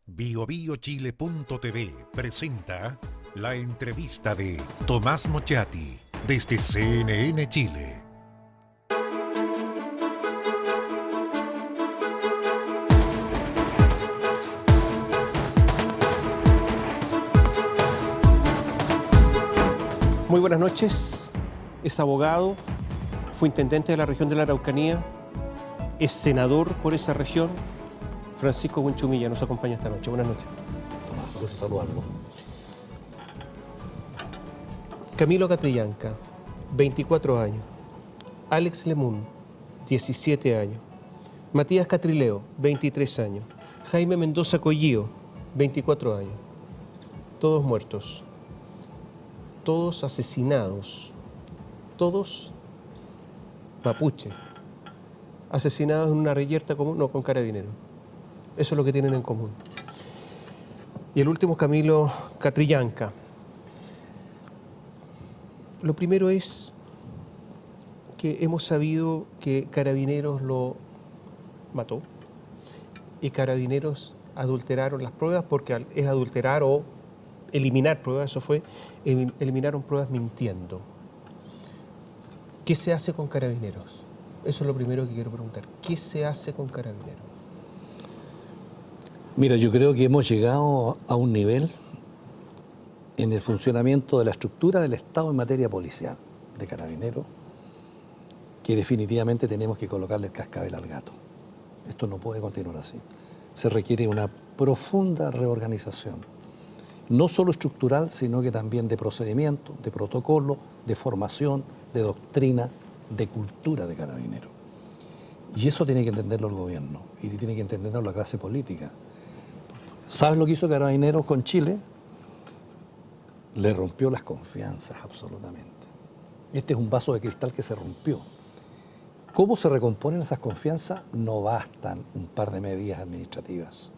BioBioChile.tv presenta la entrevista de Tomás Mochati desde CNN Chile. Muy buenas noches. Es abogado, fue intendente de la región de la Araucanía, es senador por esa región. Francisco Huinchumilla nos acompaña esta noche. Buenas noches. Tomás, gusto saludarlo. Camilo Catrillanca, 24 años. Alex Lemun, 17 años. Matías Catrileo, 23 años. Jaime Mendoza Collío, 24 años. Todos muertos. Todos asesinados. Todos mapuche. Asesinados en una reyerta común, no, con carabineros. Eso es lo que tienen en común. Y el último, Camilo Catrillanca. Lo primero es que hemos sabido que Carabineros lo mató y Carabineros adulteraron las pruebas, porque es adulterar o eliminar pruebas, eso fue, eliminaron pruebas mintiendo. ¿Qué se hace con Carabineros? Eso es lo primero que quiero preguntar. ¿Qué se hace con Carabineros? Mira, yo creo que hemos llegado a un nivel en el funcionamiento de la estructura del Estado en materia policial de Carabineros que definitivamente tenemos que colocarle el cascabel al gato. Esto no puede continuar así. Se requiere una profunda reorganización, no solo estructural, sino que también de procedimiento, de protocolo, de formación, de doctrina, de cultura de Carabineros. Y eso tiene que entenderlo el gobierno y tiene que entenderlo la clase política. ¿Sabes lo que hizo Carabineros con Chile? Le rompió las confianzas absolutamente. Este es un vaso de cristal que se rompió. ¿Cómo se recomponen esas confianzas? No bastan un par de medidas administrativas.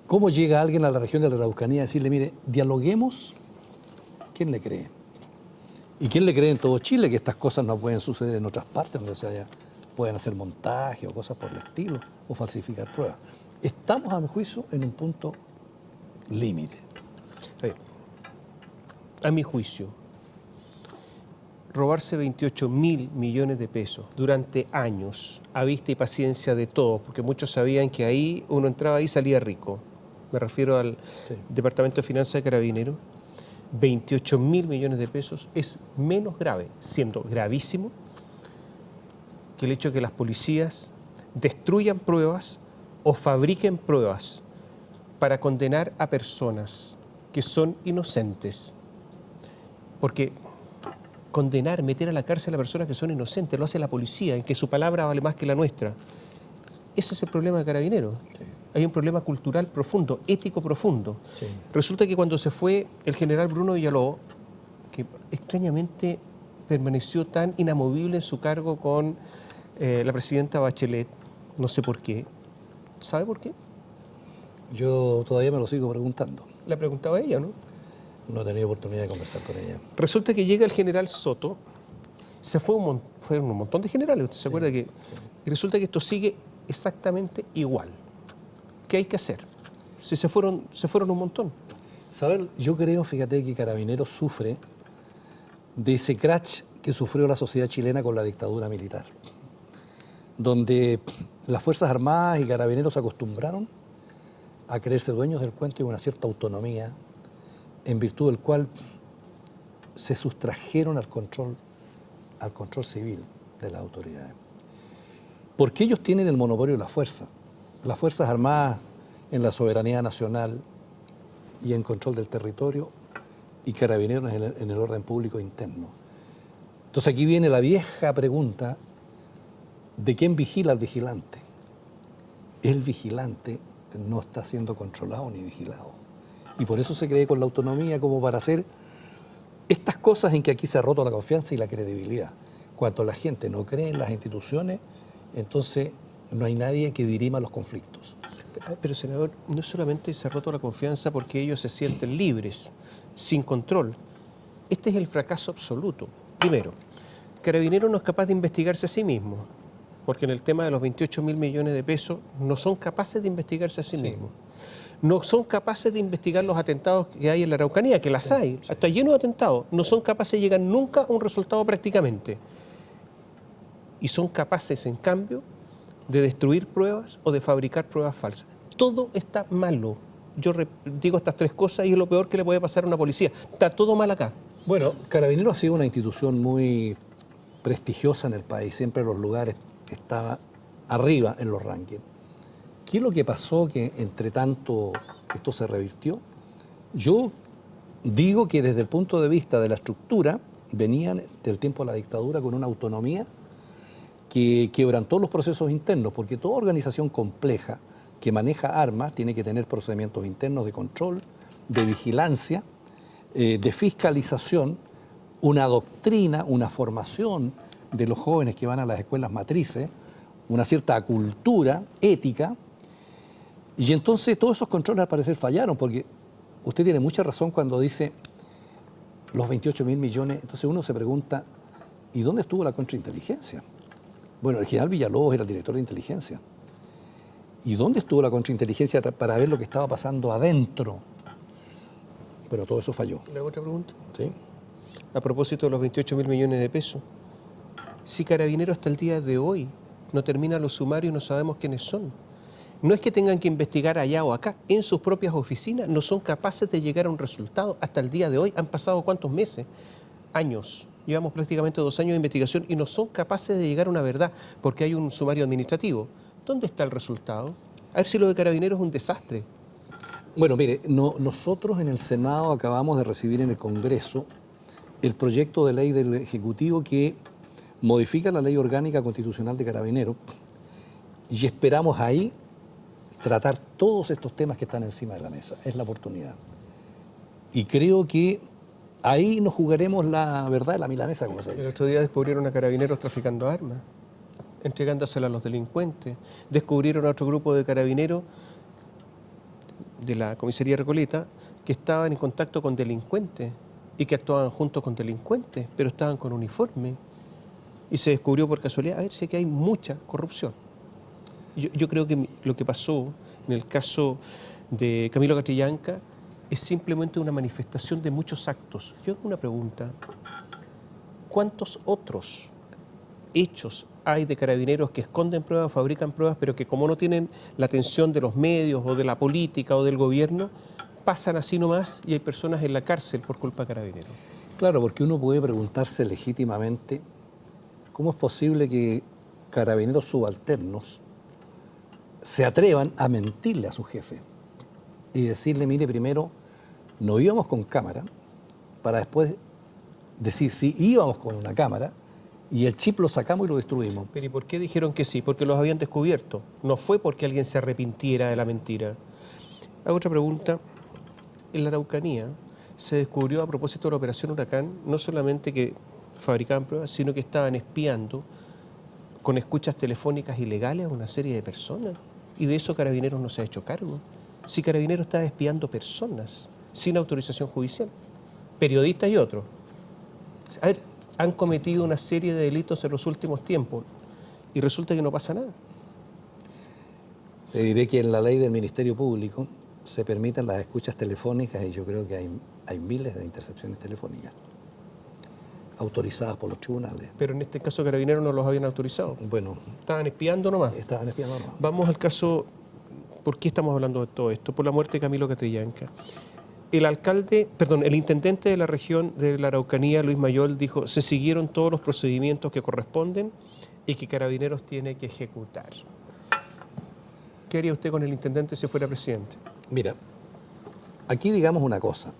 ¿Cómo llega alguien a la región de la Araucanía a decirle, mire, dialoguemos? ¿Quién le cree? ¿Y quién le cree en todo Chile que estas cosas no pueden suceder en otras partes donde pueden hacer montaje o cosas por el estilo o falsificar pruebas? Estamos, a mi juicio, en un punto límite. A mi juicio, robarse 28.000 millones de pesos durante años, a vista y paciencia de todos, porque muchos sabían que ahí uno entraba y salía rico. Me refiero al Departamento de Finanzas de Carabineros. 28.000 millones de pesos es menos grave, siendo gravísimo, que el hecho de que las policías destruyan pruebas o fabriquen pruebas para condenar a personas que son inocentes. Porque condenar, meter a la cárcel a personas que son inocentes, lo hace la policía, en que su palabra vale más que la nuestra. Ese es el problema de Carabineros. Sí. Hay un problema cultural profundo, ético profundo. Sí. Resulta que cuando se fue el general Bruno Villalobos, que extrañamente permaneció tan inamovible en su cargo con la presidenta Bachelet, no sé por qué. ¿Sabe por qué? Yo todavía me lo sigo preguntando. Le preguntaba a ella, ¿no? No he tenido oportunidad de conversar con ella. Resulta que llega el general Soto, fueron un montón de generales, ¿usted se acuerda que? Y resulta que esto sigue exactamente igual. ¿Qué hay que hacer? Si se fueron un montón. ¿Sabes? Yo creo, fíjate, que Carabineros sufre de ese crash que sufrió la sociedad chilena con la dictadura militar, donde las Fuerzas Armadas y Carabineros se acostumbraron a creerse dueños del cuento y una cierta autonomía, en virtud del cual se sustrajeron al control civil de las autoridades. Porque ellos tienen el monopolio de la fuerza. Las Fuerzas Armadas en la soberanía nacional y en control del territorio, y Carabineros en el orden público interno. Entonces aquí viene la vieja pregunta de quién vigila al vigilante. El vigilante no está siendo controlado ni vigilado. Y por eso se cree con la autonomía como para hacer estas cosas en que aquí se ha roto la confianza y la credibilidad. Cuando la gente no cree en las instituciones, entonces no hay nadie que dirima los conflictos. Pero, senador, no solamente se ha roto la confianza porque ellos se sienten libres, sin control. Este es el fracaso absoluto. Primero, Carabineros no es capaz de investigarse a sí mismo, porque en el tema de los 28.000 millones de pesos no son capaces de investigarse a sí mismos. No son capaces de investigar los atentados que hay en la Araucanía, que las hay, está lleno de atentados. No son capaces de llegar nunca a un resultado prácticamente. Y son capaces, en cambio, de destruir pruebas o de fabricar pruebas falsas. Todo está malo. Yo digo estas tres cosas y es lo peor que le puede pasar a una policía. Está todo mal acá. Bueno, Carabineros ha sido una institución muy prestigiosa en el país. Siempre los lugares estaba arriba en los rankings. ¿Qué es lo que pasó que entre tanto esto se revirtió? Yo digo que desde el punto de vista de la estructura venían del tiempo de la dictadura con una autonomía que quebrantó los procesos internos, porque toda organización compleja que maneja armas tiene que tener procedimientos internos de control, de vigilancia, de fiscalización, una doctrina, una formación de los jóvenes que van a las escuelas matrices, una cierta cultura ética. Y entonces todos esos controles al parecer fallaron, porque usted tiene mucha razón cuando dice los 28.000 millones. Entonces uno se pregunta, ¿y dónde estuvo la contrainteligencia? Bueno, el general Villalobos era el director de inteligencia. ¿Y dónde estuvo la contrainteligencia para ver lo que estaba pasando adentro? Pero todo eso falló. ¿Le hago otra pregunta? ¿Sí? A propósito de los 28.000 millones de pesos. Si Carabineros hasta el día de hoy no termina los sumarios, no sabemos quiénes son. No es que tengan que investigar allá o acá, en sus propias oficinas no son capaces de llegar a un resultado. Hasta el día de hoy han pasado ¿cuántos meses? Años. Llevamos prácticamente 2 años de investigación y no son capaces de llegar a una verdad porque hay un sumario administrativo. ¿Dónde está el resultado? A ver si lo de Carabineros es un desastre. Bueno, mire, nosotros en el Senado acabamos de recibir en el Congreso el proyecto de ley del Ejecutivo que modifica la Ley Orgánica Constitucional de Carabineros y esperamos ahí tratar todos estos temas que están encima de la mesa. Es la oportunidad. Y creo que ahí nos jugaremos la verdad de la milanesa, como se dice. El otro día descubrieron a Carabineros traficando armas, entregándoselas a los delincuentes. Descubrieron a otro grupo de carabineros de la comisaría Recoleta que estaban en contacto con delincuentes y que actuaban junto con delincuentes, pero estaban con uniforme. Y se descubrió por casualidad, a ver, sé que hay mucha corrupción. Yo creo que lo que pasó en el caso de Camilo Catrillanca es simplemente una manifestación de muchos actos. Yo hago una pregunta. ¿Cuántos otros hechos hay de carabineros que esconden pruebas, fabrican pruebas, pero que como no tienen la atención de los medios o de la política o del gobierno, pasan así nomás y hay personas en la cárcel por culpa de Carabineros? Claro, porque uno puede preguntarse legítimamente cómo es posible que carabineros subalternos se atrevan a mentirle a su jefe y decirle, mire, primero no íbamos con cámara, para después decir sí íbamos con una cámara y el chip lo sacamos y lo destruimos. Pero ¿y por qué dijeron que sí? Porque los habían descubierto. No fue porque alguien se arrepintiera de la mentira. Hago otra pregunta. En la Araucanía se descubrió a propósito de la Operación Huracán, no solamente que fabricaban pruebas, sino que estaban espiando con escuchas telefónicas ilegales a una serie de personas. Y de eso Carabineros no se ha hecho cargo. Si Carabineros estaba espiando personas sin autorización judicial, periodistas y otros. A ver, han cometido una serie de delitos en los últimos tiempos y resulta que no pasa nada. Te diré que en la ley del Ministerio Público se permiten las escuchas telefónicas y yo creo que hay miles de intercepciones telefónicas autorizadas por los tribunales. Pero en este caso Carabineros no los habían autorizado. Bueno, Estaban espiando nomás. estaban espiando nomás. Vamos al caso, ¿por qué estamos hablando de todo esto? Por la muerte de Camilo Catrillanca. El intendente de la región de la Araucanía, Luis Mayol, dijo, se siguieron todos los procedimientos que corresponden y que Carabineros tiene que ejecutar. ¿Qué haría usted con el intendente si fuera presidente? Mira, aquí digamos una cosa.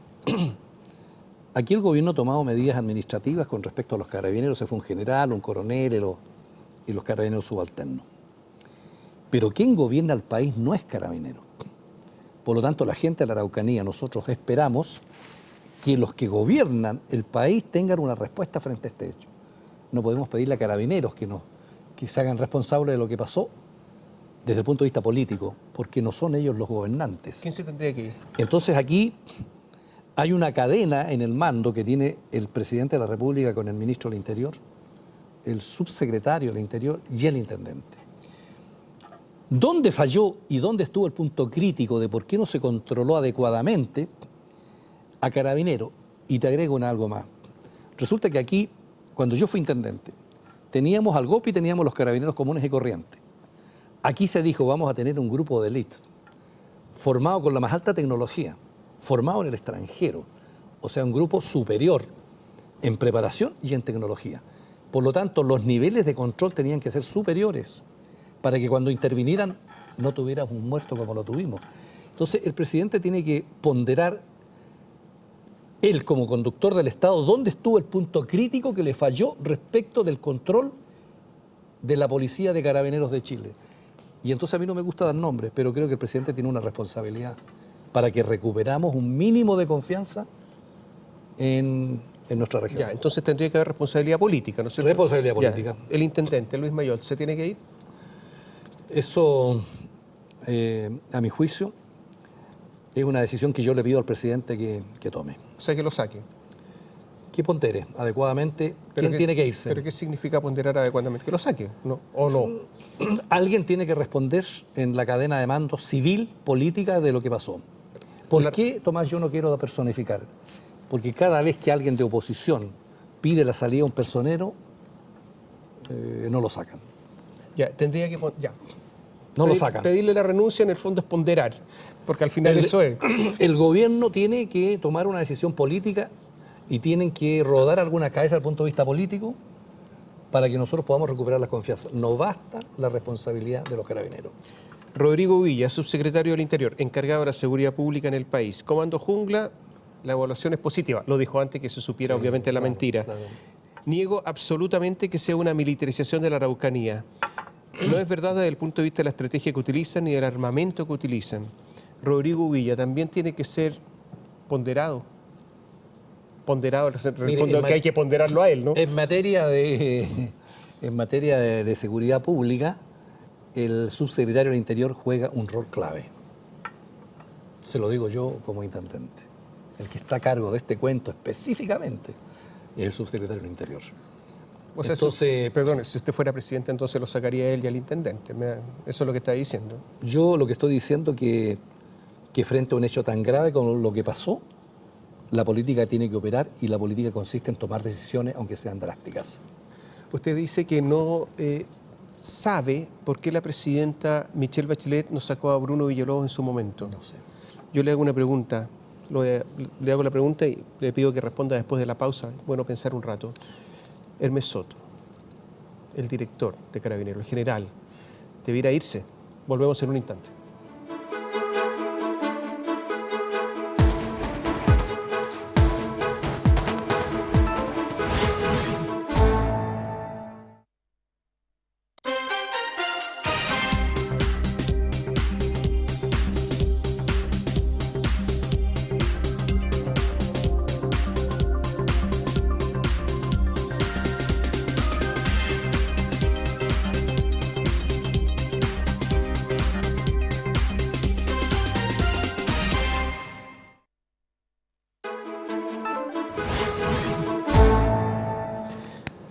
Aquí el gobierno ha tomado medidas administrativas con respecto a los carabineros. Se fue un general, un coronel y los carabineros subalternos. Pero quien gobierna el país no es carabinero. Por lo tanto, la gente de la Araucanía, nosotros esperamos que los que gobiernan el país tengan una respuesta frente a este hecho. No podemos pedirle a carabineros que se hagan responsables de lo que pasó desde el punto de vista político, porque no son ellos los gobernantes. ¿Quién se tendría que ir? Entonces aquí hay una cadena en el mando que tiene el presidente de la República con el ministro del Interior, el subsecretario del Interior y el intendente. ¿Dónde falló y dónde estuvo el punto crítico de por qué no se controló adecuadamente a Carabineros? Y te agrego algo más. Resulta que aquí, cuando yo fui intendente, teníamos al GOP y teníamos los Carabineros comunes y corrientes. Aquí se dijo, vamos a tener un grupo de élite formado con la más alta tecnología, formado en el extranjero, o sea, un grupo superior en preparación y en tecnología. Por lo tanto, los niveles de control tenían que ser superiores para que cuando intervinieran no tuviéramos un muerto como lo tuvimos. Entonces, el presidente tiene que ponderar, él como conductor del Estado, dónde estuvo el punto crítico que le falló respecto del control de la Policía de Carabineros de Chile. Y entonces a mí no me gusta dar nombres, pero creo que el presidente tiene una responsabilidad para que recuperamos un mínimo de confianza en nuestra región. Ya, entonces tendría que haber responsabilidad política, ¿no es cierto? Responsabilidad política. Ya, el intendente, Luis Mayol, ¿se tiene que ir? Eso, a mi juicio, es una decisión que yo le pido al presidente que tome. O sea, que lo saque. Que pondere adecuadamente quién tiene que irse. ¿Pero qué significa ponderar adecuadamente? Que lo saque, ¿no? ¿O no? Alguien tiene que responder en la cadena de mando civil, política, de lo que pasó. ¿Por qué, Tomás, yo no quiero personificar? Porque cada vez que alguien de oposición pide la salida de un personero, no lo sacan. Ya, tendría que... Ya. No lo sacan. Pedirle la renuncia en el fondo es ponderar, porque al final eso es. El gobierno tiene que tomar una decisión política y tienen que rodar alguna cabeza desde el punto de vista político para que nosotros podamos recuperar la confianza. No basta la responsabilidad de los Carabineros. Rodrigo Villa, subsecretario del Interior, encargado de la seguridad pública en el país. Comando Jungla, la evaluación es positiva. Lo dijo antes que se supiera, sí, obviamente, la mentira. Claro. Niego absolutamente que sea una militarización de la Araucanía. No es verdad desde el punto de vista de la estrategia que utilizan ni del armamento que utilizan. Rodrigo Villa también tiene que ser ponderado. Ponderado, mire, que hay que ponderarlo a él, ¿no? En materia de seguridad pública, el subsecretario del Interior juega un rol clave. Se lo digo yo como intendente. El que está a cargo de este cuento específicamente es el subsecretario del Interior. O sea, entonces, perdone, si usted fuera presidente, entonces lo sacaría a él y al intendente. Eso es lo que está diciendo. Yo lo que estoy diciendo que frente a un hecho tan grave como lo que pasó, la política tiene que operar y la política consiste en tomar decisiones, aunque sean drásticas. Usted dice que no sabe por qué la presidenta Michelle Bachelet no sacó a Bruno Villalobos en su momento. No sé. Yo le hago una pregunta. Le hago la pregunta y le pido que responda después de la pausa. Bueno, pensar un rato. Hermes Soto, el director de Carabineros, el general, debiera irse. Volvemos en un instante.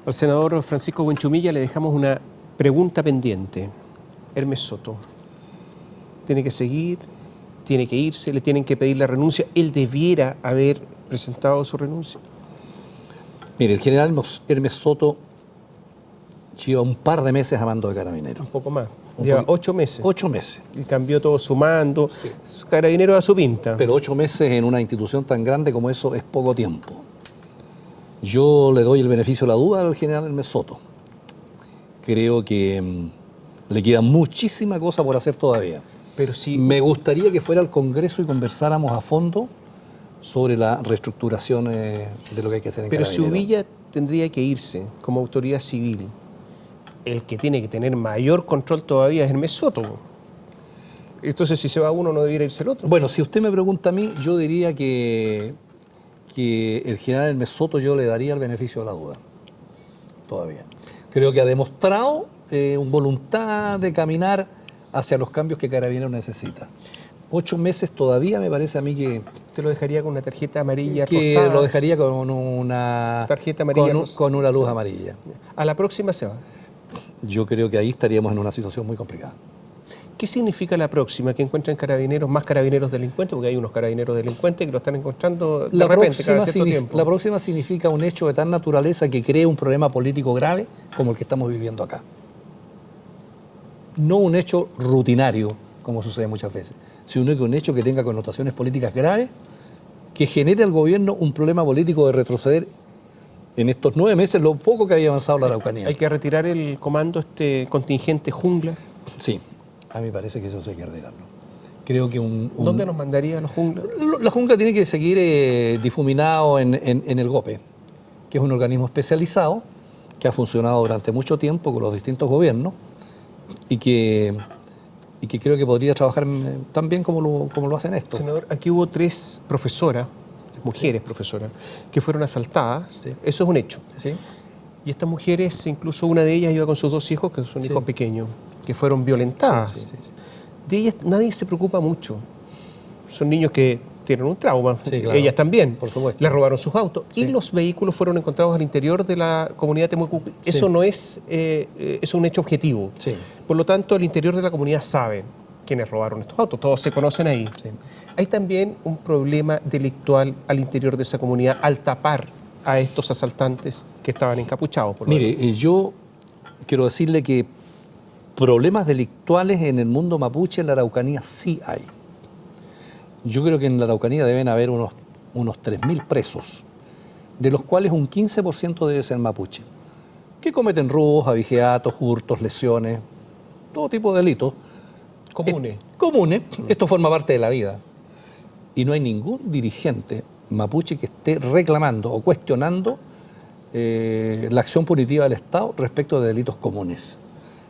Al senador Francisco Buenchumilla le dejamos una pregunta pendiente. Hermes Soto, ¿tiene que seguir? ¿Tiene que irse? ¿Le tienen que pedir la renuncia? ¿Él debiera haber presentado su renuncia? Mire, el general Hermes Soto lleva un par de meses a mando de Carabineros. Un poco más. Lleva 8 meses. 8 meses. Y cambió todo su mando. Sí. Carabineros a su pinta. Pero 8 meses en una institución tan grande como eso es poco tiempo. Yo le doy el beneficio de la duda al general Hermes Soto. Creo que le queda muchísima cosa por hacer todavía. Pero si... Me gustaría que fuera al Congreso y conversáramos a fondo sobre la reestructuración de lo que hay que hacer en Carabineros. Pero si Uvilla tendría que irse como autoridad civil, el que tiene que tener mayor control todavía es Hermes Soto. Entonces, si se va uno, ¿no debiera irse el otro? Bueno, si usted me pregunta a mí, yo diría que el general Hermes Soto yo le daría el beneficio de la duda. Todavía. Creo que ha demostrado voluntad de caminar hacia los cambios que Carabineros necesita. 8 meses todavía me parece a mí que... ¿Te lo dejaría con una tarjeta amarilla que rosada? Lo dejaría con una... Tarjeta amarilla con una luz sí. amarilla. ¿A la próxima se va? Yo creo que ahí estaríamos en una situación muy complicada. ¿Qué significa la próxima? ¿Que encuentran carabineros, más carabineros delincuentes? Porque hay unos carabineros delincuentes que lo están encontrando de repente, cada cierto tiempo. La próxima significa un hecho de tal naturaleza que cree un problema político grave como el que estamos viviendo acá. No un hecho rutinario, como sucede muchas veces, sino que un hecho que tenga connotaciones políticas graves, que genere al gobierno un problema político de retroceder en estos 9 meses lo poco que había avanzado la Araucanía. ¿Hay que retirar el comando, este contingente jungla? Sí, a mí me parece que eso sí hay que retirarlo. Creo que ¿Dónde nos mandaría los jungla? La jungla tiene que seguir difuminado en el GOPE, que es un organismo especializado que ha funcionado durante mucho tiempo con los distintos gobiernos y que creo que podría trabajar tan bien como lo hacen estos. Senador, aquí hubo 3 profesoras, mujeres profesoras, que fueron asaltadas. Sí. Eso es un hecho. ¿Sí? Y estas mujeres, incluso una de ellas iba con sus 2 hijos, que son Sí. hijos pequeños, que fueron violentadas. Sí. De ellas nadie se preocupa mucho. Son niños que tienen un trauma, Sí, claro. ellas también. Por supuesto. Les robaron sus autos Sí. y los vehículos fueron encontrados al interior de la comunidad de Temucupi. Eso Sí. no es, es un hecho objetivo. Sí. Por lo tanto, el interior de la comunidad saben quiénes robaron estos autos, todos se conocen ahí. Sí. Hay también un problema delictual al interior de esa comunidad al tapar a estos asaltantes que estaban encapuchados. Por lo Mire, yo quiero decirle que problemas delictuales en el mundo mapuche, en la Araucanía, sí hay. Yo creo que en la Araucanía deben haber unos 3.000 presos, de los cuales un 15% debe ser mapuche, que cometen robos, abigeatos, hurtos, lesiones, todo tipo de delitos. comunes. Comunes, esto forma parte de la vida. Y no hay ningún dirigente mapuche que esté reclamando o cuestionando la acción punitiva del Estado respecto de delitos comunes.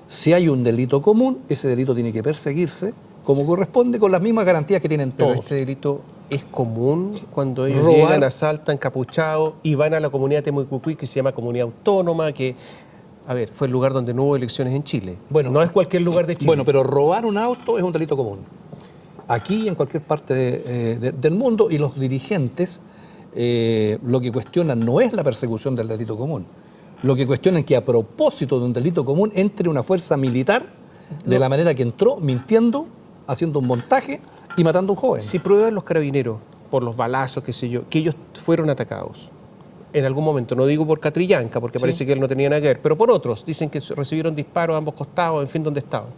Si hay un delito común, ese delito tiene que perseguirse como corresponde, con las mismas garantías que tienen Pero todos. este delito es común cuando ellos Robar. llegan, asaltan, encapuchados y van a la comunidad de Temucucuy, que se llama comunidad autónoma, que, a ver, fue el lugar donde no hubo elecciones en Chile. Bueno, no es cualquier lugar de Chile. Bueno, pero robar un auto es un delito común. Aquí y en cualquier parte del mundo, y los dirigentes lo que cuestionan no es la persecución del delito común. Lo que cuestionan es que a propósito de un delito común entre una fuerza militar de la manera que entró, mintiendo, haciendo un montaje y matando a un joven. Si prueban los carabineros, por los balazos, qué sé yo, que ellos fueron atacados en algún momento, no digo por Catrillanca, porque Sí. parece que él no tenía nada que ver, pero por otros, dicen que recibieron disparos a ambos costados, en fin, ¿dónde estaban?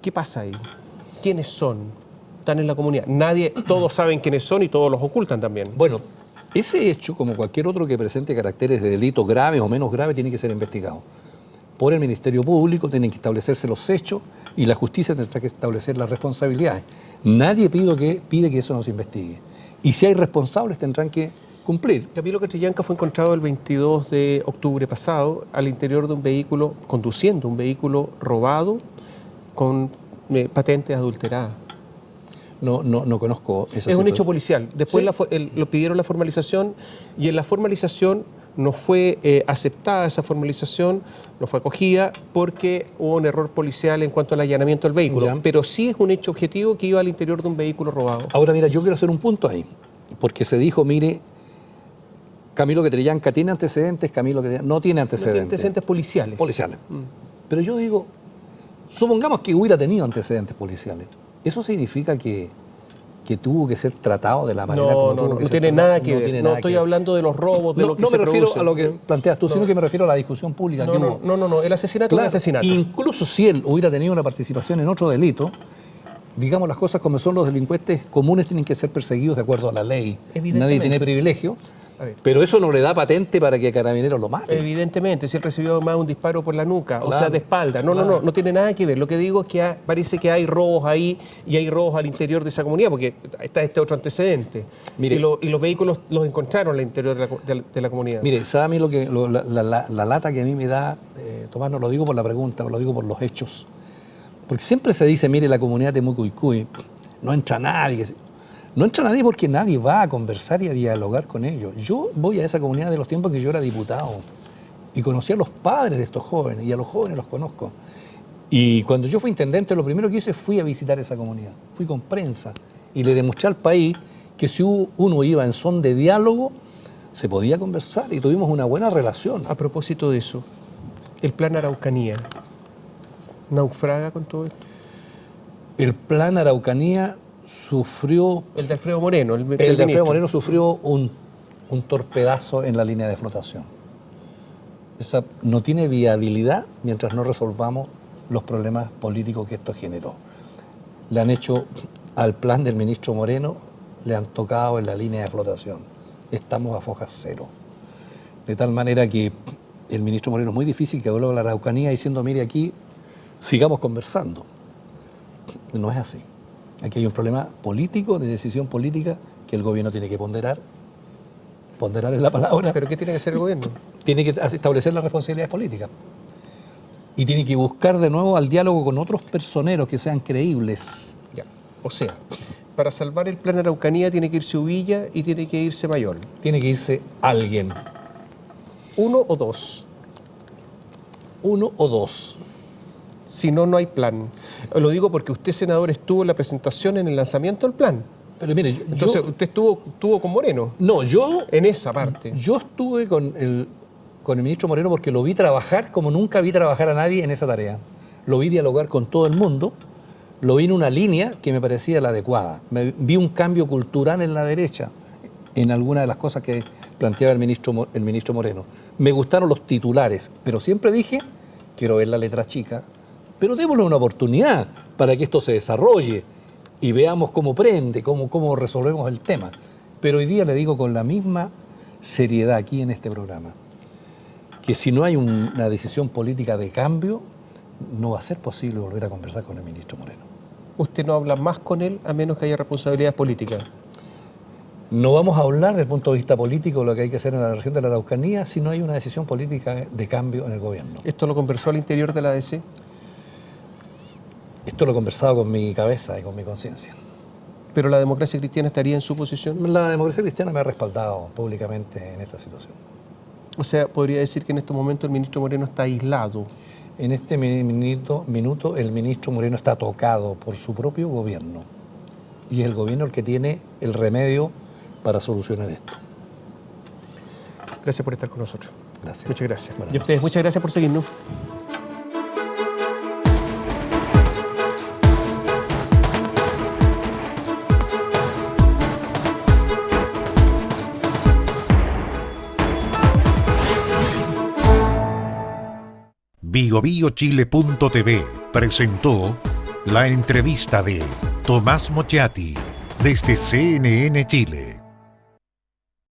¿Qué pasa ahí? ¿Quiénes son? Están en la comunidad. Nadie, todos saben quiénes son y todos los ocultan también. Bueno, ese hecho, como cualquier otro que presente caracteres de delito graves o menos graves, tiene que ser investigado por el Ministerio Público, tienen que establecerse los hechos y la justicia tendrá que establecer las responsabilidades. Nadie pide que eso no se investigue. Y si hay responsables, tendrán que cumplir. Camilo Catrillanca fue encontrado el 22 de octubre pasado al interior de un vehículo, conduciendo un vehículo robado con patentes adulteradas. No conozco esa Es un situación. hecho policial. Después Sí. lo pidieron la formalización y en la formalización no fue aceptada esa formalización, no fue acogida porque hubo un error policial en cuanto al allanamiento del vehículo. Ya. Pero sí es un hecho objetivo que iba al interior de un vehículo robado. Ahora, mira, yo quiero hacer un punto ahí, porque se dijo, mire, Camilo Catrillanca tiene antecedentes, Camilo Catrillanca no tiene No tiene antecedentes. antecedentes policiales. Policiales. Pero yo digo, supongamos que hubiera tenido antecedentes policiales. ¿Eso significa que tuvo que ser tratado de la manera como tuvo No que ser tiene tratado? nada que ver. tiene No nada estoy que ver. hablando de los robos, de No, lo que no se me refiero produce. a lo que planteas tú, No. sino que me refiero a la discusión pública que hubo. No. El asesinato es un Claro, asesinato. incluso si él hubiera tenido una participación en otro delito, digamos las cosas como son, los delincuentes comunes tienen que ser perseguidos de acuerdo a la ley. Evidentemente. Nadie tiene privilegio, A ver. pero eso no le da patente para que Carabineros lo mate. Evidentemente, si él recibió más un disparo por la nuca, o Claro, sea, de espalda. No tiene nada que ver. Lo que digo es que parece que hay robos ahí y hay robos al interior de esa comunidad, porque está este otro antecedente. Mire. Y los vehículos los encontraron al interior de la comunidad. Mire, ¿sabe a mí la lata que a mí me da, Tomás, no lo digo por la pregunta, lo digo por los hechos? Porque siempre se dice, mire, la comunidad de Temucuicui, no entra nadie. No entra nadie porque nadie va a conversar y a dialogar con ellos. Yo voy a esa comunidad de los tiempos que yo era diputado y conocí a los padres de estos jóvenes y a los jóvenes los conozco. Y cuando yo fui intendente, lo primero que hice fui a visitar esa comunidad. Fui con prensa y le demostré al país que si uno iba en son de diálogo, se podía conversar y tuvimos una buena relación. A propósito de eso, el plan Araucanía, ¿naufraga con todo esto? El plan Araucanía sufrió, El de Alfredo Moreno, el el de Alfredo ministro. Moreno sufrió un torpedazo en la línea de flotación. Esa no tiene viabilidad mientras no resolvamos los problemas políticos que esto generó. Le han hecho al plan del ministro Moreno, le han tocado en la línea de flotación. Estamos a foja cero. De tal manera que el ministro Moreno es muy difícil que vuelva a la Araucanía diciendo, mire, aquí sigamos conversando. No es así. Aquí hay un problema político, de decisión política, que el gobierno tiene que ponderar. Ponderar es la palabra. ¿Pero qué tiene que hacer el gobierno? Tiene que establecer las responsabilidades políticas. Y tiene que buscar de nuevo al diálogo con otros personeros que sean creíbles. Ya. O sea, para salvar el plan Araucanía tiene que irse Uvilla y tiene que irse Mayol. Tiene que irse alguien. ¿Uno o dos? Uno o dos. Si no, no hay plan. Lo digo porque usted, senador, estuvo en la presentación, en el lanzamiento del plan. Pero mire, Entonces, usted estuvo con Moreno yo en esa parte. Yo estuve con el ministro Moreno porque lo vi trabajar como nunca vi trabajar a nadie en esa tarea. Lo vi dialogar con todo el mundo, lo vi en una línea que me parecía la adecuada. Vi un cambio cultural en la derecha, en algunas de las cosas que planteaba el ministro Moreno. Me gustaron los titulares, pero siempre dije, quiero ver la letra chica, pero démosle una oportunidad para que esto se desarrolle y veamos cómo prende, cómo resolvemos el tema. Pero hoy día le digo con la misma seriedad aquí en este programa, que si no hay una decisión política de cambio, no va a ser posible volver a conversar con el ministro Moreno. Usted no habla más con él a menos que haya responsabilidades políticas. No vamos a hablar desde el punto de vista político de lo que hay que hacer en la región de la Araucanía si no hay una decisión política de cambio en el gobierno. ¿Esto lo conversó al interior de la ADC? Esto lo he conversado con mi cabeza y con mi conciencia. ¿Pero la democracia cristiana estaría en su posición? La democracia cristiana me ha respaldado públicamente en esta situación. O sea, podría decir que en este momento el ministro Moreno está aislado. En este minuto el ministro Moreno está tocado por su propio gobierno. Y es el gobierno el que tiene el remedio para solucionar esto. Gracias por estar con nosotros. Gracias. Muchas gracias. Buenas Y a ustedes, muchas gracias por seguirnos. BioBioChile.tv presentó la entrevista de Tomás Mochati desde CNN Chile.